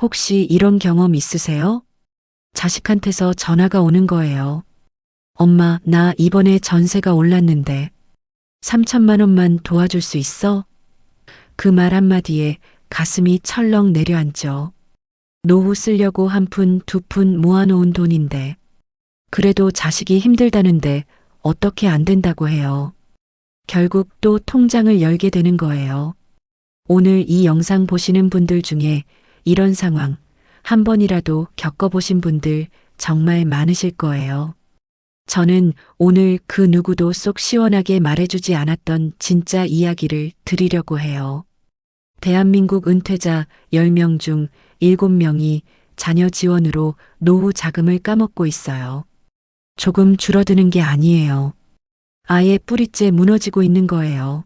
혹시 이런 경험 있으세요? 자식한테서 전화가 오는 거예요. 엄마, 나 이번에 전세가 올랐는데 3천만 원만 도와줄 수 있어? 그 말 한마디에 가슴이 철렁 내려앉죠. 노후 쓰려고 한 푼, 두 푼 모아놓은 돈인데 그래도 자식이 힘들다는데 어떻게 안 된다고 해요. 결국 또 통장을 열게 되는 거예요. 오늘 이 영상 보시는 분들 중에 이런 상황 한 번이라도 겪어보신 분들 정말 많으실 거예요. 저는 오늘 그 누구도 속 시원하게 말해주지 않았던 진짜 이야기를 드리려고 해요. 대한민국 은퇴자 10명 중 7명이 자녀 지원으로 노후 자금을 까먹고 있어요. 조금 줄어드는 게 아니에요. 아예 뿌리째 무너지고 있는 거예요.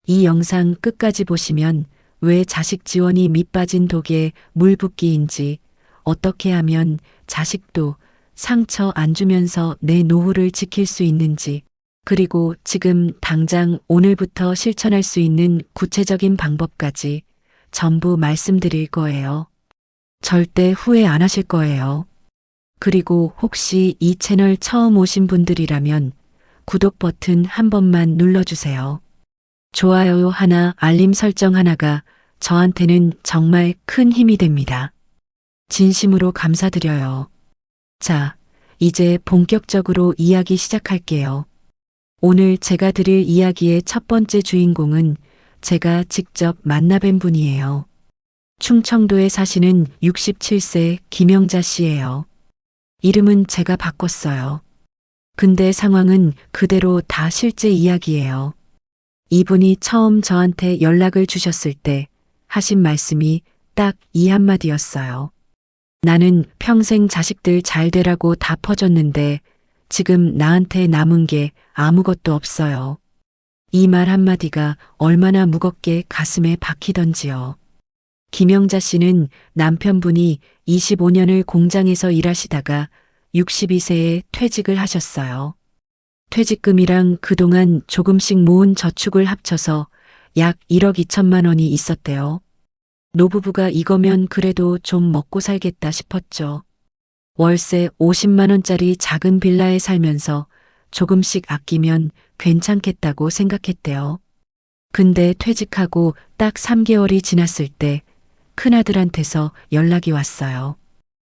이 영상 끝까지 보시면 왜 자식 지원이 밑빠진 독에 물 붓기인지, 어떻게 하면 자식도 상처 안 주면서 내 노후를 지킬 수 있는지, 그리고 지금 당장 오늘부터 실천할 수 있는 구체적인 방법까지 전부 말씀드릴 거예요. 절대 후회 안 하실 거예요. 그리고 혹시 이 채널 처음 오신 분들이라면 구독 버튼 한 번만 눌러주세요. 좋아요 하나, 알림 설정 하나가 저한테는 정말 큰 힘이 됩니다. 진심으로 감사드려요. 자, 이제 본격적으로 이야기 시작할게요. 오늘 제가 드릴 이야기의 첫 번째 주인공은 제가 직접 만나뵌 분이에요. 충청도에 사시는 67세 김영자 씨예요. 이름은 제가 바꿨어요. 근데 상황은 그대로 다 실제 이야기예요. 이분이 처음 저한테 연락을 주셨을 때 하신 말씀이 딱 이 한마디였어요. 나는 평생 자식들 잘 되라고 다 퍼줬는데 지금 나한테 남은 게 아무것도 없어요. 이 말 한마디가 얼마나 무겁게 가슴에 박히던지요. 김영자 씨는 남편분이 25년을 공장에서 일하시다가 62세에 퇴직을 하셨어요. 퇴직금이랑 그동안 조금씩 모은 저축을 합쳐서 약 1억 2천만 원이 있었대요. 노부부가 이거면 그래도 좀 먹고 살겠다 싶었죠. 월세 50만 원짜리 작은 빌라에 살면서 조금씩 아끼면 괜찮겠다고 생각했대요. 근데 퇴직하고 딱 3개월이 지났을 때 큰아들한테서 연락이 왔어요.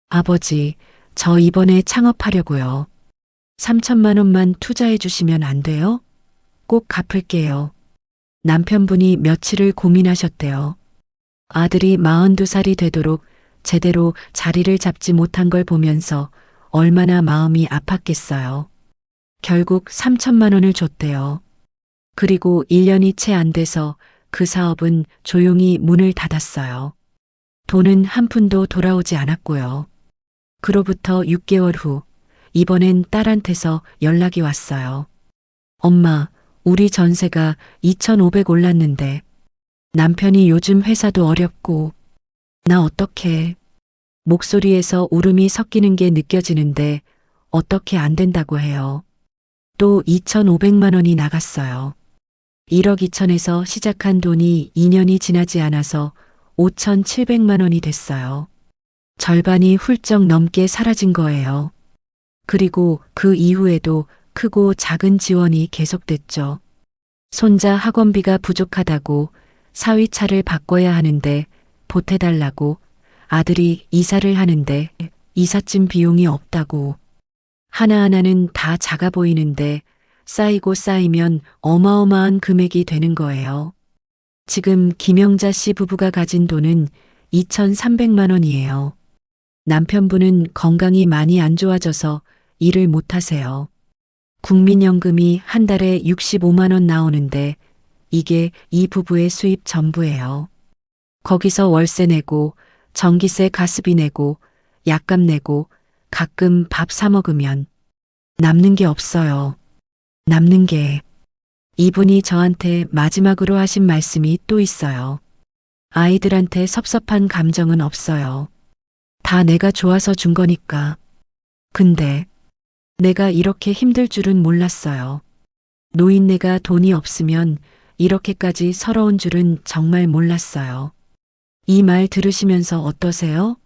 아버지, 저 이번에 창업하려고요. 3천만 원만 투자해 주시면 안 돼요? 꼭 갚을게요. 남편분이 며칠을 고민하셨대요. 아들이 42살이 되도록 제대로 자리를 잡지 못한 걸 보면서 얼마나 마음이 아팠겠어요. 결국 3천만 원을 줬대요. 그리고 1년이 채 안 돼서 그 사업은 조용히 문을 닫았어요. 돈은 한 푼도 돌아오지 않았고요. 그로부터 6개월 후 이번엔 딸한테서 연락이 왔어요. 엄마, 우리 전세가 2,500 올랐는데 남편이 요즘 회사도 어렵고 나 어떡해. 목소리에서 울음이 섞이는 게 느껴지는데 어떻게 안 된다고 해요. 또 2,500만 원이 나갔어요. 1억 2천에서 시작한 돈이 2년이 지나지 않아서 5,700만 원이 됐어요. 절반이 훌쩍 넘게 사라진 거예요. 그리고 그 이후에도 크고 작은 지원이 계속됐죠. 손자 학원비가 부족하다고 사위차를 바꿔야 하는데 보태달라고, 아들이 이사를 하는데 이삿짐 비용이 없다고. 하나하나는 다 작아 보이는데 쌓이고 쌓이면 어마어마한 금액이 되는 거예요. 지금 김영자 씨 부부가 가진 돈은 2,300만 원이에요. 남편분은 건강이 많이 안 좋아져서 일을 못 하세요. 국민연금이 한 달에 65만 원 나오는데 이게 이 부부의 수입 전부예요. 거기서 월세 내고 전기세 가스비 내고 약값 내고 가끔 밥 사 먹으면 남는 게 없어요. 남는 게. 이분이 저한테 마지막으로 하신 말씀이 또 있어요. 아이들한테 섭섭한 감정은 없어요. 다 내가 좋아서 준 거니까. 근데 내가 이렇게 힘들 줄은 몰랐어요. 노인네가 돈이 없으면 이렇게까지 서러운 줄은 정말 몰랐어요. 이 말 들으시면서 어떠세요?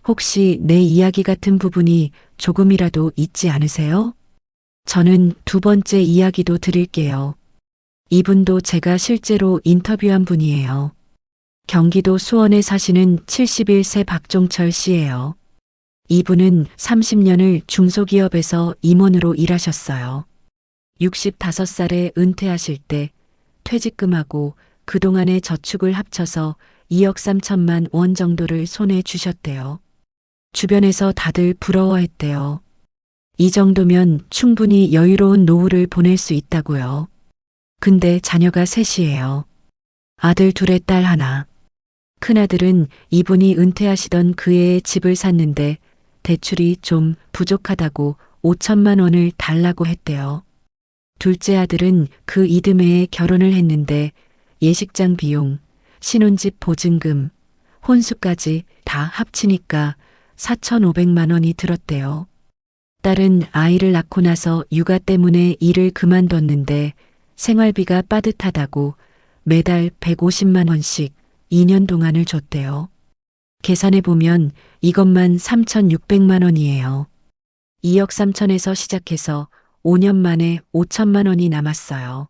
혹시 내 이야기 같은 부분이 조금이라도 있지 않으세요? 저는 두 번째 이야기도 드릴게요. 이분도 제가 실제로 인터뷰한 분이에요. 경기도 수원에 사시는 71세 박종철 씨예요. 이분은 30년을 중소기업에서 임원으로 일하셨어요. 65살에 은퇴하실 때 퇴직금하고 그동안의 저축을 합쳐서 2억 3천만 원 정도를 손에 쥐셨대요. 주변에서 다들 부러워했대요. 이 정도면 충분히 여유로운 노후를 보낼 수 있다고요. 근데 자녀가 셋이에요. 아들 둘에 딸 하나. 큰아들은 이분이 은퇴하시던 그 해에 집을 샀는데 대출이 좀 부족하다고 5천만 원을 달라고 했대요. 둘째 아들은 그 이듬해에 결혼을 했는데 예식장 비용, 신혼집 보증금, 혼수까지 다 합치니까 4,500만 원이 들었대요. 딸은 아이를 낳고 나서 육아 때문에 일을 그만뒀는데 생활비가 빠듯하다고 매달 150만 원씩 2년 동안을 줬대요. 계산해보면 이것만 3,600만 원이에요. 2억 3천에서 시작해서 5년 만에 5천만 원이 남았어요.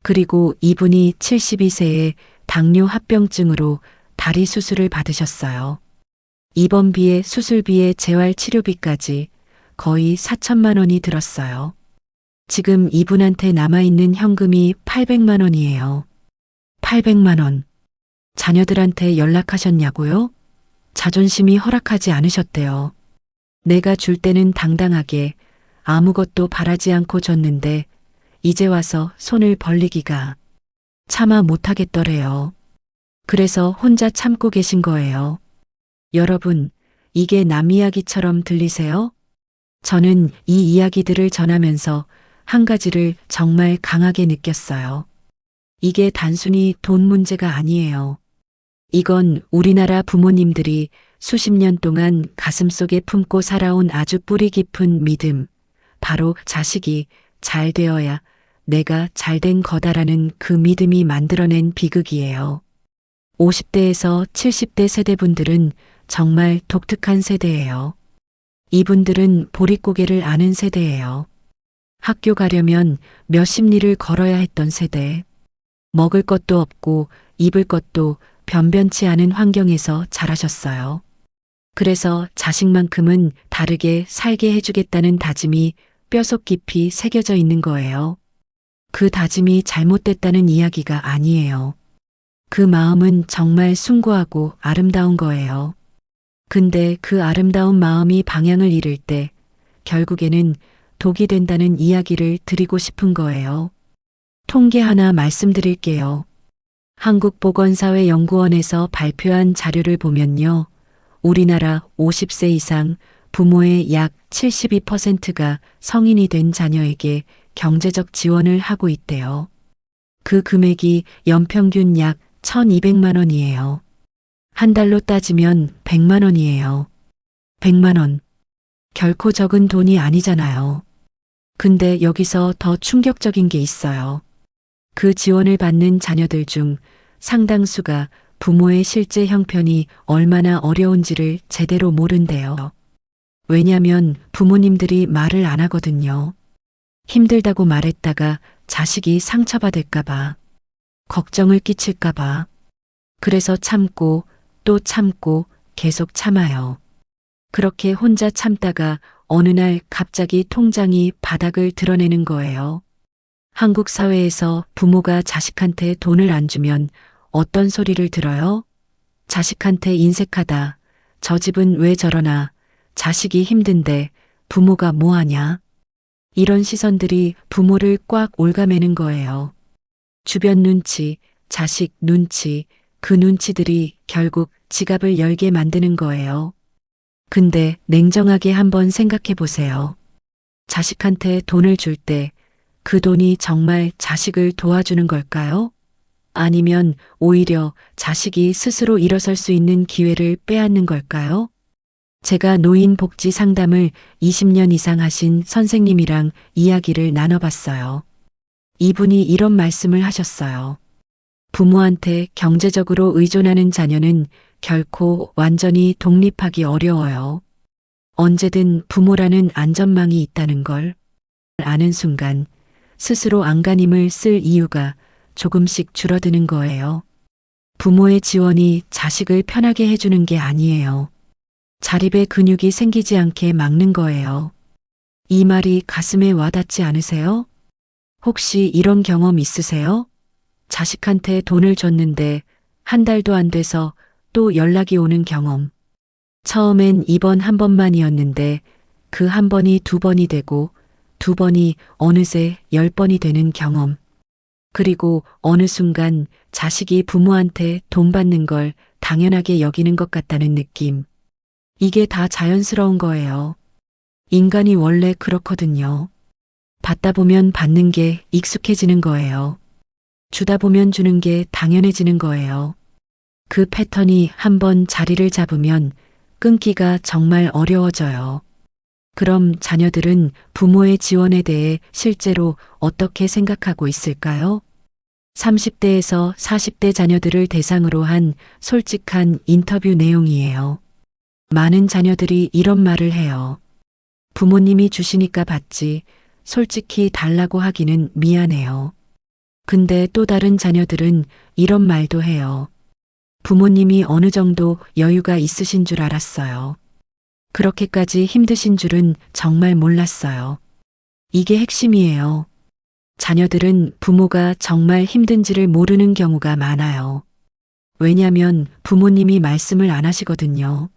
그리고 이분이 72세에 당뇨 합병증으로 다리 수술을 받으셨어요. 입원비에 수술비에 재활 치료비까지 거의 4천만 원이 들었어요. 지금 이분한테 남아있는 현금이 800만 원이에요. 800만 원. 자녀들한테 연락하셨냐고요? 자존심이 허락하지 않으셨대요. 내가 줄 때는 당당하게 아무것도 바라지 않고 줬는데 이제 와서 손을 벌리기가 차마 못하겠더래요. 그래서 혼자 참고 계신 거예요. 여러분, 이게 남 이야기처럼 들리세요? 저는 이 이야기들을 전하면서 한 가지를 정말 강하게 느꼈어요. 이게 단순히 돈 문제가 아니에요. 이건 우리나라 부모님들이 수십 년 동안 가슴속에 품고 살아온 아주 뿌리 깊은 믿음, 바로 자식이 잘 되어야 내가 잘된 거다라는 그 믿음이 만들어낸 비극이에요. 50대에서 70대 세대분들은 정말 독특한 세대예요. 이분들은 보릿고개를 아는 세대예요. 학교 가려면 몇십 리를 걸어야 했던 세대. 먹을 것도 없고 입을 것도 변변치 않은 환경에서 자라셨어요. 그래서 자식만큼은 다르게 살게 해주겠다는 다짐이 뼛속 깊이 새겨져 있는 거예요. 그 다짐이 잘못됐다는 이야기가 아니에요. 그 마음은 정말 숭고하고 아름다운 거예요. 근데 그 아름다운 마음이 방향을 잃을 때 결국에는 독이 된다는 이야기를 드리고 싶은 거예요. 통계 하나 말씀드릴게요. 한국보건사회연구원에서 발표한 자료를 보면요. 우리나라 50세 이상 부모의 약 72%가 성인이 된 자녀에게 경제적 지원을 하고 있대요. 그 금액이 연평균 약 1,200만 원이에요. 한 달로 따지면 100만 원이에요. 100만 원. 결코 적은 돈이 아니잖아요. 근데 여기서 더 충격적인 게 있어요. 그 지원을 받는 자녀들 중 상당수가 부모의 실제 형편이 얼마나 어려운지를 제대로 모른대요. 왜냐면 부모님들이 말을 안 하거든요. 힘들다고 말했다가 자식이 상처받을까봐, 걱정을 끼칠까봐. 그래서 참고 또 참고 계속 참아요. 그렇게 혼자 참다가 어느 날 갑자기 통장이 바닥을 드러내는 거예요. 한국 사회에서 부모가 자식한테 돈을 안 주면 어떤 소리를 들어요? 자식한테 인색하다. 저 집은 왜 저러나. 자식이 힘든데 부모가 뭐하냐. 이런 시선들이 부모를 꽉 옭아매는 거예요. 주변 눈치, 자식 눈치, 그 눈치들이 결국 지갑을 열게 만드는 거예요. 근데 냉정하게 한번 생각해 보세요. 자식한테 돈을 줄 때 그 돈이 정말 자식을 도와주는 걸까요? 아니면 오히려 자식이 스스로 일어설 수 있는 기회를 빼앗는 걸까요? 제가 노인 복지 상담을 20년 이상 하신 선생님이랑 이야기를 나눠봤어요. 이분이 이런 말씀을 하셨어요. 부모한테 경제적으로 의존하는 자녀는 결코 완전히 독립하기 어려워요. 언제든 부모라는 안전망이 있다는 걸 아는 순간 스스로 안간힘을 쓸 이유가 조금씩 줄어드는 거예요. 부모의 지원이 자식을 편하게 해주는 게 아니에요. 자립의 근육이 생기지 않게 막는 거예요. 이 말이 가슴에 와닿지 않으세요? 혹시 이런 경험 있으세요? 자식한테 돈을 줬는데 한 달도 안 돼서 또 연락이 오는 경험. 처음엔 이번 한 번만이었는데 그 한 번이 두 번이 되고 두 번이 어느새 10번이 되는 경험. 그리고 어느 순간 자식이 부모한테 돈 받는 걸 당연하게 여기는 것 같다는 느낌. 이게 다 자연스러운 거예요. 인간이 원래 그렇거든요. 받다 보면 받는 게 익숙해지는 거예요. 주다 보면 주는 게 당연해지는 거예요. 그 패턴이 한번 자리를 잡으면 끊기가 정말 어려워져요. 그럼 자녀들은 부모의 지원에 대해 실제로 어떻게 생각하고 있을까요? 30대에서 40대 자녀들을 대상으로 한 솔직한 인터뷰 내용이에요. 많은 자녀들이 이런 말을 해요. 부모님이 주시니까 받지, 솔직히 달라고 하기는 미안해요. 근데 또 다른 자녀들은 이런 말도 해요. 부모님이 어느 정도 여유가 있으신 줄 알았어요. 그렇게까지 힘드신 줄은 정말 몰랐어요. 이게 핵심이에요. 자녀들은 부모가 정말 힘든지를 모르는 경우가 많아요. 왜냐면 부모님이 말씀을 안 하시거든요.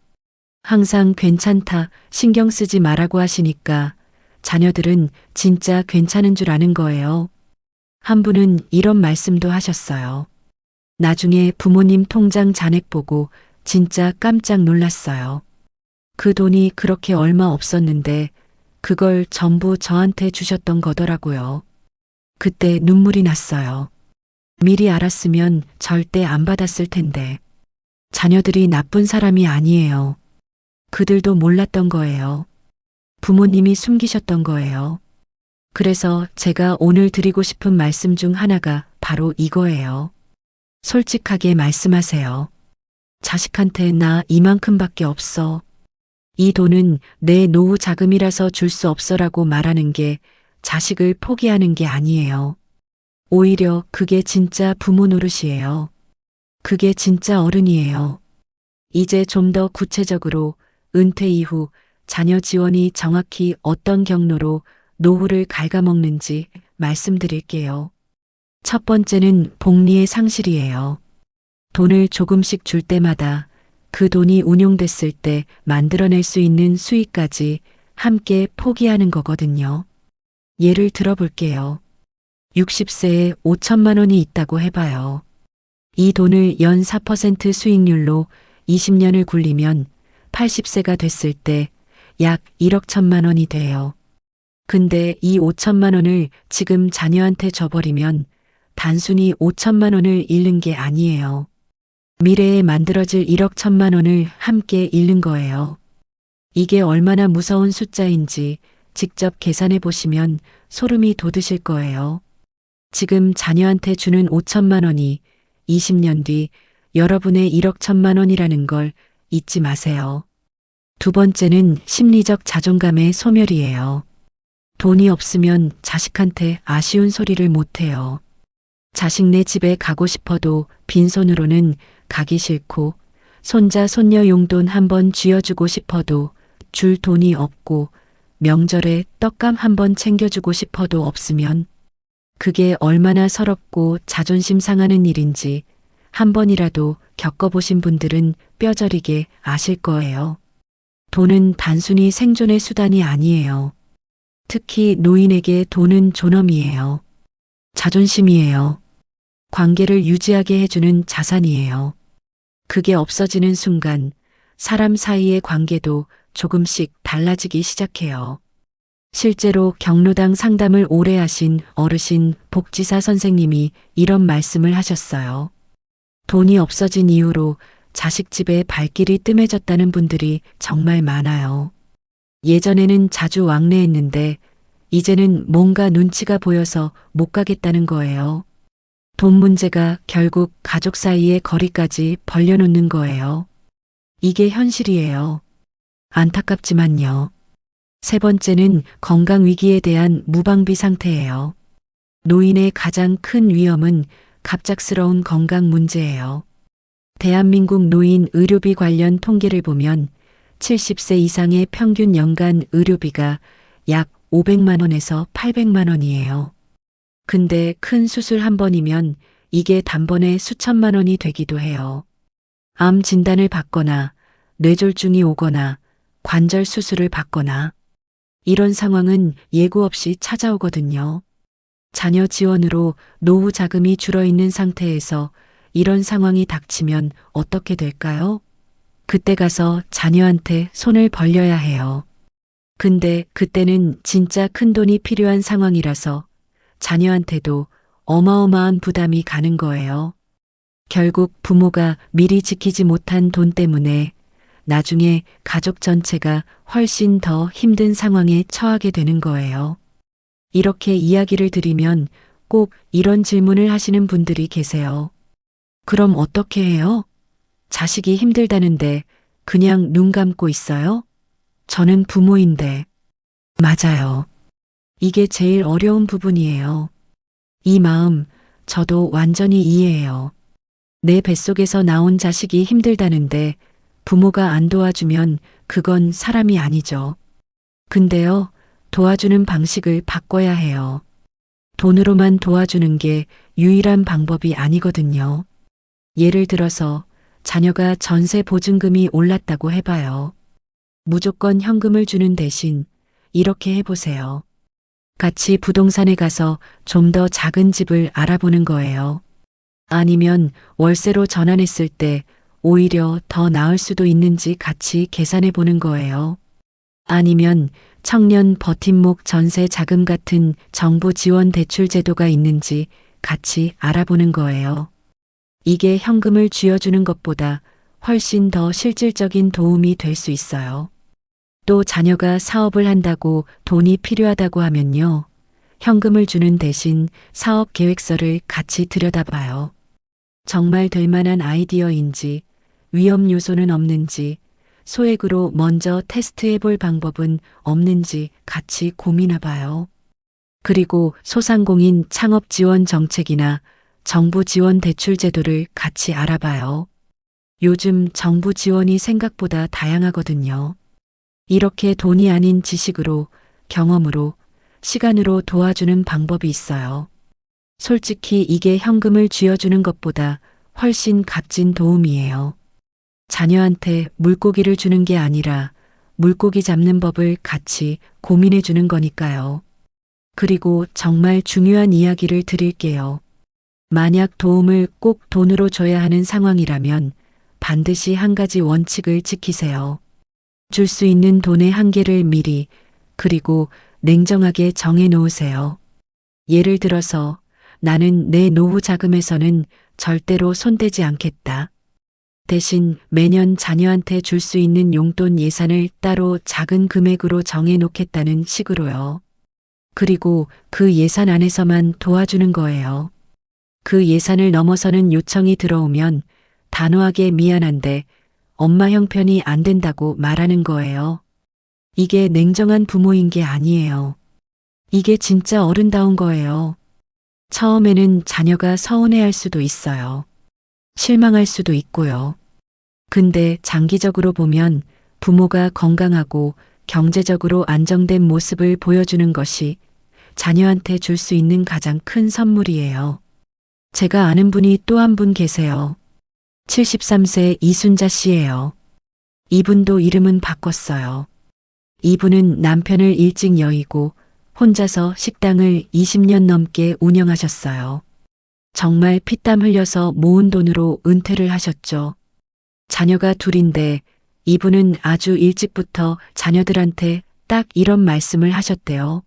항상 괜찮다, 신경 쓰지 말라고 하시니까 자녀들은 진짜 괜찮은 줄 아는 거예요. 한 분은 이런 말씀도 하셨어요. 나중에 부모님 통장 잔액 보고 진짜 깜짝 놀랐어요. 그 돈이 그렇게 얼마 없었는데 그걸 전부 저한테 주셨던 거더라고요. 그때 눈물이 났어요. 미리 알았으면 절대 안 받았을 텐데. 자녀들이 나쁜 사람이 아니에요. 그들도 몰랐던 거예요. 부모님이 숨기셨던 거예요. 그래서 제가 오늘 드리고 싶은 말씀 중 하나가 바로 이거예요. 솔직하게 말씀하세요. 자식한테 나 이만큼밖에 없어. 이 돈은 내 노후 자금이라서 줄 수 없어라고 말하는 게 자식을 포기하는 게 아니에요. 오히려 그게 진짜 부모 노릇이에요. 그게 진짜 어른이에요. 이제 좀 더 구체적으로 은퇴 이후 자녀 지원이 정확히 어떤 경로로 노후를 갉아먹는지 말씀드릴게요. 첫 번째는 복리의 상실이에요. 돈을 조금씩 줄 때마다 그 돈이 운용됐을 때 만들어낼 수 있는 수익까지 함께 포기하는 거거든요. 예를 들어볼게요. 60세에 5천만 원이 있다고 해봐요. 이 돈을 연 4% 수익률로 20년을 굴리면 80세가 됐을 때 약 1억 1천만 원이 돼요. 근데 이 5천만 원을 지금 자녀한테 줘버리면 단순히 5천만 원을 잃는 게 아니에요. 미래에 만들어질 1억 1천만 원을 함께 잃는 거예요. 이게 얼마나 무서운 숫자인지 직접 계산해 보시면 소름이 돋으실 거예요. 지금 자녀한테 주는 5천만 원이 20년 뒤 여러분의 1억 1천만 원이라는 걸 잊지 마세요. 두 번째는 심리적 자존감의 소멸이에요. 돈이 없으면 자식한테 아쉬운 소리를 못해요. 자식네 집에 가고 싶어도 빈손으로는 가기 싫고 손자 손녀 용돈 한번 쥐어주고 싶어도 줄 돈이 없고 명절에 떡감 한번 챙겨주고 싶어도 없으면 그게 얼마나 서럽고 자존심 상하는 일인지 한 번이라도 겪어보신 분들은 뼈저리게 아실 거예요. 돈은 단순히 생존의 수단이 아니에요. 특히 노인에게 돈은 존엄이에요. 자존심이에요. 관계를 유지하게 해주는 자산이에요. 그게 없어지는 순간 사람 사이의 관계도 조금씩 달라지기 시작해요. 실제로 경로당 상담을 오래 하신 어르신 복지사 선생님이 이런 말씀을 하셨어요. 돈이 없어진 이후로 자식 집에 발길이 뜸해졌다는 분들이 정말 많아요. 예전에는 자주 왕래했는데 이제는 뭔가 눈치가 보여서 못 가겠다는 거예요. 돈 문제가 결국 가족 사이의 거리까지 벌려놓는 거예요. 이게 현실이에요. 안타깝지만요. 세 번째는 건강 위기에 대한 무방비 상태예요. 노인의 가장 큰 위험은 갑작스러운 건강 문제예요. 대한민국 노인 의료비 관련 통계를 보면 70세 이상의 평균 연간 의료비가 약 500만 원에서 800만 원이에요. 근데 큰 수술 한 번이면 이게 단번에 수천만 원이 되기도 해요. 암 진단을 받거나 뇌졸중이 오거나 관절 수술을 받거나 이런 상황은 예고 없이 찾아오거든요. 자녀 지원으로 노후 자금이 줄어있는 상태에서 이런 상황이 닥치면 어떻게 될까요? 그때 가서 자녀한테 손을 벌려야 해요. 근데 그때는 진짜 큰 돈이 필요한 상황이라서 자녀한테도 어마어마한 부담이 가는 거예요. 결국 부모가 미리 지키지 못한 돈 때문에 나중에 가족 전체가 훨씬 더 힘든 상황에 처하게 되는 거예요. 이렇게 이야기를 드리면 꼭 이런 질문을 하시는 분들이 계세요. 그럼 어떻게 해요? 자식이 힘들다는데 그냥 눈 감고 있어요? 저는 부모인데. 맞아요. 이게 제일 어려운 부분이에요. 이 마음 저도 완전히 이해해요. 내 뱃속에서 나온 자식이 힘들다는데 부모가 안 도와주면 그건 사람이 아니죠. 근데요, 도와주는 방식을 바꿔야 해요. 돈으로만 도와주는 게 유일한 방법이 아니거든요. 예를 들어서 자녀가 전세 보증금이 올랐다고 해봐요. 무조건 현금을 주는 대신 이렇게 해보세요. 같이 부동산에 가서 좀 더 작은 집을 알아보는 거예요. 아니면 월세로 전환했을 때 오히려 더 나을 수도 있는지 같이 계산해 보는 거예요. 아니면 청년 버팀목 전세 자금 같은 정부 지원 대출 제도가 있는지 같이 알아보는 거예요. 이게 현금을 쥐어주는 것보다 훨씬 더 실질적인 도움이 될 수 있어요. 또 자녀가 사업을 한다고 돈이 필요하다고 하면요. 현금을 주는 대신 사업 계획서를 같이 들여다봐요. 정말 될 만한 아이디어인지, 위험 요소는 없는지, 소액으로 먼저 테스트해 볼 방법은 없는지 같이 고민해 봐요. 그리고 소상공인 창업 지원 정책이나 정부 지원 대출 제도를 같이 알아봐요. 요즘 정부 지원이 생각보다 다양하거든요. 이렇게 돈이 아닌 지식으로, 경험으로, 시간으로 도와주는 방법이 있어요. 솔직히 이게 현금을 쥐어주는 것보다 훨씬 값진 도움이에요. 자녀한테 물고기를 주는 게 아니라 물고기 잡는 법을 같이 고민해 주는 거니까요. 그리고 정말 중요한 이야기를 드릴게요. 만약 도움을 꼭 돈으로 줘야 하는 상황이라면 반드시 한 가지 원칙을 지키세요. 줄 수 있는 돈의 한계를 미리 그리고 냉정하게 정해 놓으세요. 예를 들어서 나는 내 노후 자금에서는 절대로 손대지 않겠다. 대신 매년 자녀한테 줄 수 있는 용돈 예산을 따로 작은 금액으로 정해 놓겠다는 식으로요. 그리고 그 예산 안에서만 도와주는 거예요. 그 예산을 넘어서는 요청이 들어오면 단호하게 미안한데 엄마 형편이 안 된다고 말하는 거예요. 이게 냉정한 부모인 게 아니에요. 이게 진짜 어른다운 거예요. 처음에는 자녀가 서운해할 수도 있어요. 실망할 수도 있고요. 근데 장기적으로 보면 부모가 건강하고 경제적으로 안정된 모습을 보여주는 것이 자녀한테 줄 수 있는 가장 큰 선물이에요. 제가 아는 분이 또 한 분 계세요. 73세 이순자 씨예요. 이분도 이름은 바꿨어요. 이분은 남편을 일찍 여의고 혼자서 식당을 20년 넘게 운영하셨어요. 정말 피땀 흘려서 모은 돈으로 은퇴를 하셨죠. 자녀가 둘인데 이분은 아주 일찍부터 자녀들한테 딱 이런 말씀을 하셨대요.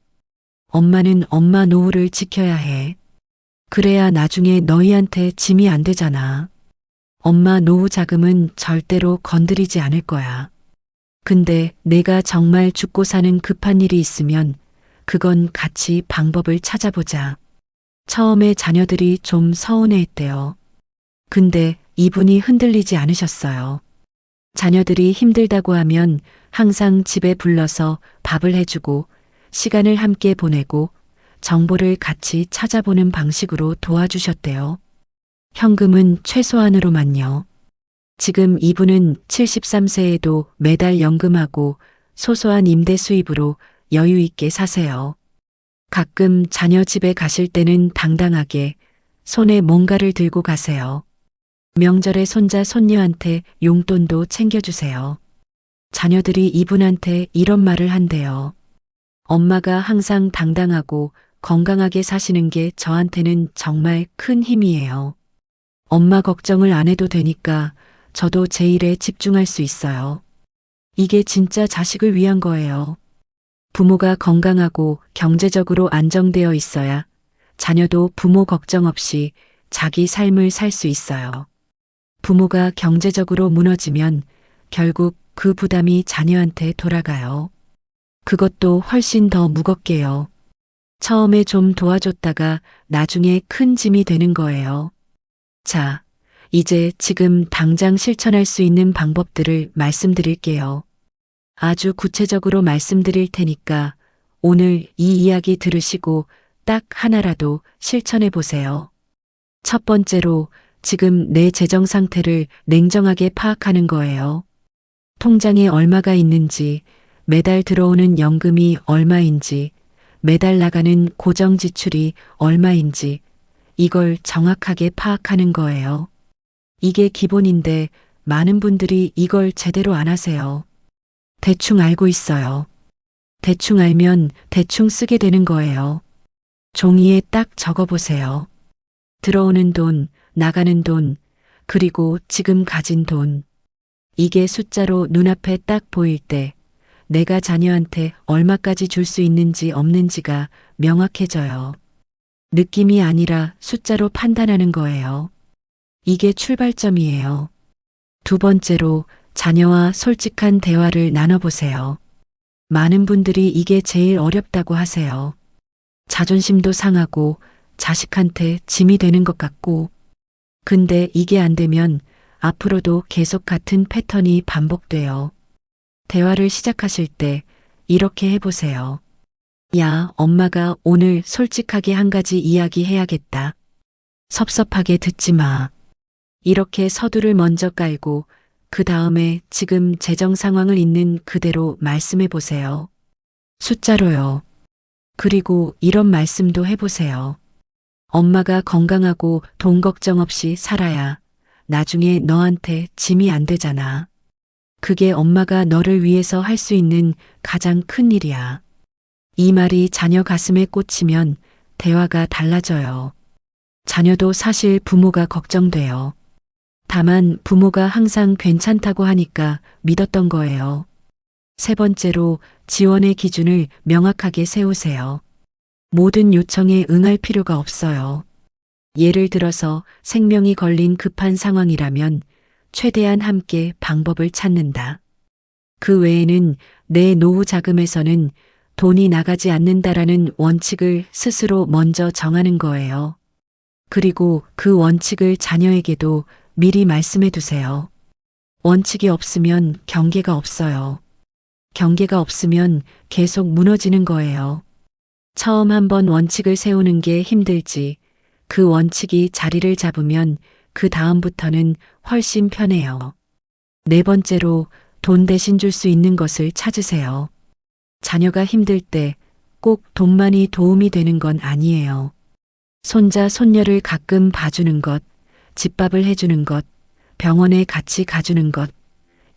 엄마는 엄마 노후를 지켜야 해. 그래야 나중에 너희한테 짐이 안 되잖아. 엄마 노후 자금은 절대로 건드리지 않을 거야. 근데 내가 정말 죽고 사는 급한 일이 있으면 그건 같이 방법을 찾아보자. 처음에 자녀들이 좀 서운해했대요. 근데 이분이 흔들리지 않으셨어요. 자녀들이 힘들다고 하면 항상 집에 불러서 밥을 해주고 시간을 함께 보내고 정보를 같이 찾아보는 방식으로 도와주셨대요. 현금은 최소한으로만요. 지금 이분은 73세에도 매달 연금하고 소소한 임대 수입으로 여유 있게 사세요. 가끔 자녀 집에 가실 때는 당당하게 손에 뭔가를 들고 가세요. 명절에 손자 손녀한테 용돈도 챙겨주세요. 자녀들이 이분한테 이런 말을 한대요. 엄마가 항상 당당하고 건강하게 사시는 게 저한테는 정말 큰 힘이에요. 엄마 걱정을 안 해도 되니까 저도 제 일에 집중할 수 있어요. 이게 진짜 자식을 위한 거예요. 부모가 건강하고 경제적으로 안정되어 있어야 자녀도 부모 걱정 없이 자기 삶을 살 수 있어요. 부모가 경제적으로 무너지면 결국 그 부담이 자녀한테 돌아가요. 그것도 훨씬 더 무겁게요. 처음에 좀 도와줬다가 나중에 큰 짐이 되는 거예요. 자, 이제 지금 당장 실천할 수 있는 방법들을 말씀드릴게요. 아주 구체적으로 말씀드릴 테니까 오늘 이 이야기 들으시고 딱 하나라도 실천해 보세요. 첫 번째로 지금 내 재정 상태를 냉정하게 파악하는 거예요. 통장에 얼마가 있는지, 매달 들어오는 연금이 얼마인지, 매달 나가는 고정 지출이 얼마인지, 이걸 정확하게 파악하는 거예요. 이게 기본인데 많은 분들이 이걸 제대로 안 하세요. 대충 알고 있어요. 대충 알면 대충 쓰게 되는 거예요. 종이에 딱 적어보세요. 들어오는 돈, 나가는 돈, 그리고 지금 가진 돈. 이게 숫자로 눈앞에 딱 보일 때 내가 자녀한테 얼마까지 줄 수 있는지 없는지가 명확해져요. 느낌이 아니라 숫자로 판단하는 거예요. 이게 출발점이에요. 두 번째로 자녀와 솔직한 대화를 나눠보세요. 많은 분들이 이게 제일 어렵다고 하세요. 자존심도 상하고 자식한테 짐이 되는 것 같고. 근데 이게 안 되면 앞으로도 계속 같은 패턴이 반복돼요. 대화를 시작하실 때 이렇게 해보세요. 야, 엄마가 오늘 솔직하게 한 가지 이야기 해야겠다. 섭섭하게 듣지 마. 이렇게 서두를 먼저 깔고 그 다음에 지금 재정 상황을 있는 그대로 말씀해 보세요. 숫자로요. 그리고 이런 말씀도 해보세요. 엄마가 건강하고 돈 걱정 없이 살아야 나중에 너한테 짐이 안 되잖아. 그게 엄마가 너를 위해서 할 수 있는 가장 큰 일이야. 이 말이 자녀 가슴에 꽂히면 대화가 달라져요. 자녀도 사실 부모가 걱정돼요. 다만 부모가 항상 괜찮다고 하니까 믿었던 거예요. 세 번째로 지원의 기준을 명확하게 세우세요. 모든 요청에 응할 필요가 없어요. 예를 들어서 생명이 걸린 급한 상황이라면 최대한 함께 방법을 찾는다. 그 외에는 내 노후 자금에서는 돈이 나가지 않는다라는 원칙을 스스로 먼저 정하는 거예요. 그리고 그 원칙을 자녀에게도 미리 말씀해 두세요. 원칙이 없으면 경계가 없어요. 경계가 없으면 계속 무너지는 거예요. 처음 한번 원칙을 세우는 게 힘들지, 그 원칙이 자리를 잡으면 그 다음부터는 훨씬 편해요. 네 번째로 돈 대신 줄 수 있는 것을 찾으세요. 자녀가 힘들 때 꼭 돈만이 도움이 되는 건 아니에요. 손자, 손녀를 가끔 봐주는 것, 집밥을 해주는 것, 병원에 같이 가주는 것,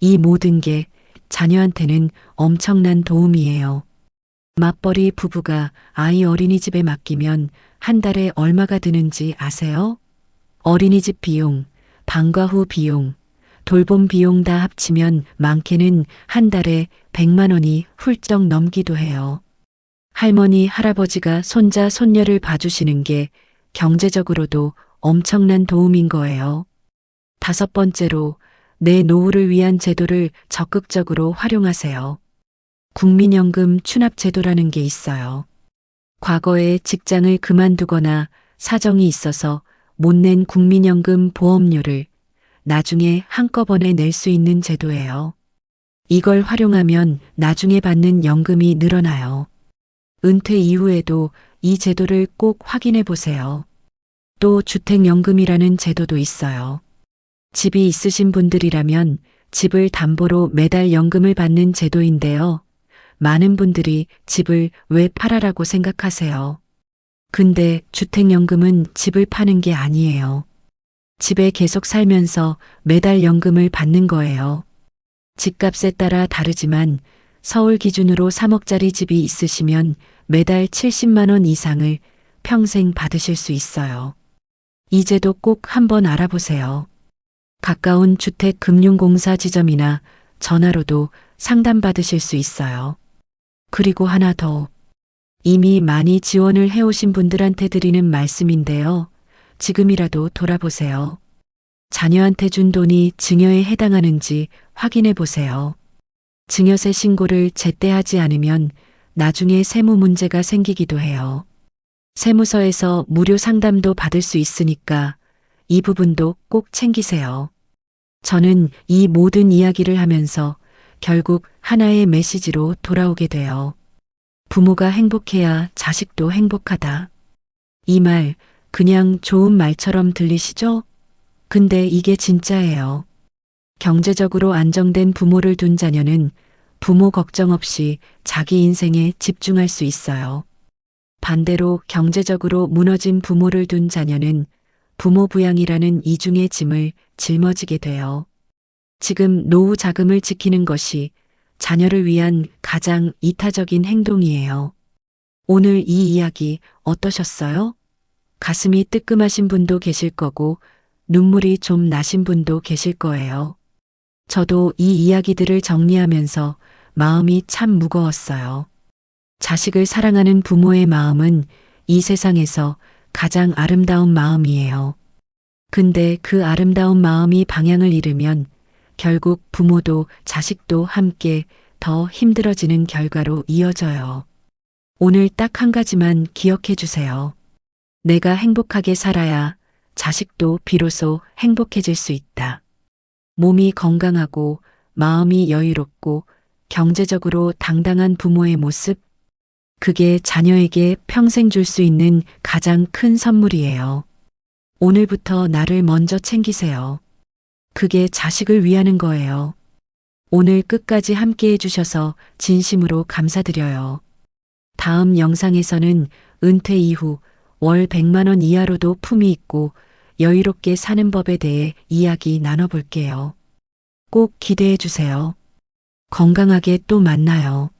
이 모든 게 자녀한테는 엄청난 도움이에요. 맞벌이 부부가 아이 어린이집에 맡기면 한 달에 얼마가 드는지 아세요? 어린이집 비용, 방과 후 비용, 돌봄 비용 다 합치면 많게는 한 달에 100만 원이 훌쩍 넘기도 해요. 할머니, 할아버지가 손자, 손녀를 봐주시는 게 경제적으로도 엄청난 도움인 거예요. 다섯 번째로 내 노후를 위한 제도를 적극적으로 활용하세요. 국민연금 추납제도라는 게 있어요. 과거에 직장을 그만두거나 사정이 있어서 못 낸 국민연금 보험료를 나중에 한꺼번에 낼 수 있는 제도예요. 이걸 활용하면 나중에 받는 연금이 늘어나요. 은퇴 이후에도 이 제도를 꼭 확인해 보세요. 또 주택연금이라는 제도도 있어요. 집이 있으신 분들이라면 집을 담보로 매달 연금을 받는 제도인데요. 많은 분들이 집을 왜 팔아라고 생각하세요. 근데 주택연금은 집을 파는 게 아니에요. 집에 계속 살면서 매달 연금을 받는 거예요. 집값에 따라 다르지만 서울 기준으로 3억짜리 집이 있으시면 매달 70만 원 이상을 평생 받으실 수 있어요. 이 제도 꼭 한번 알아보세요. 가까운 주택금융공사 지점이나 전화로도 상담받으실 수 있어요. 그리고 하나 더. 이미 많이 지원을 해오신 분들한테 드리는 말씀인데요. 지금이라도 돌아보세요. 자녀한테 준 돈이 증여에 해당하는지 확인해 보세요. 증여세 신고를 제때 하지 않으면 나중에 세무 문제가 생기기도 해요. 세무서에서 무료 상담도 받을 수 있으니까 이 부분도 꼭 챙기세요. 저는 이 모든 이야기를 하면서 결국 하나의 메시지로 돌아오게 돼요. 부모가 행복해야 자식도 행복하다. 이 말 그냥 좋은 말처럼 들리시죠? 근데 이게 진짜예요. 경제적으로 안정된 부모를 둔 자녀는 부모 걱정 없이 자기 인생에 집중할 수 있어요. 반대로 경제적으로 무너진 부모를 둔 자녀는 부모 부양이라는 이중의 짐을 짊어지게 돼요. 지금 노후 자금을 지키는 것이 자녀를 위한 가장 이타적인 행동이에요. 오늘 이 이야기 어떠셨어요? 가슴이 뜨끔하신 분도 계실 거고 눈물이 좀 나신 분도 계실 거예요. 저도 이 이야기들을 정리하면서 마음이 참 무거웠어요. 자식을 사랑하는 부모의 마음은 이 세상에서 가장 아름다운 마음이에요. 근데 그 아름다운 마음이 방향을 잃으면 결국 부모도 자식도 함께 더 힘들어지는 결과로 이어져요. 오늘 딱 한 가지만 기억해 주세요. 내가 행복하게 살아야 자식도 비로소 행복해질 수 있다. 몸이 건강하고 마음이 여유롭고 경제적으로 당당한 부모의 모습, 그게 자녀에게 평생 줄 수 있는 가장 큰 선물이에요. 오늘부터 나를 먼저 챙기세요. 그게 자식을 위하는 거예요. 오늘 끝까지 함께 해주셔서 진심으로 감사드려요. 다음 영상에서는 은퇴 이후 월 100만 원 이하로도 품이 있고 여유롭게 사는 법에 대해 이야기 나눠볼게요. 꼭 기대해 주세요. 건강하게 또 만나요.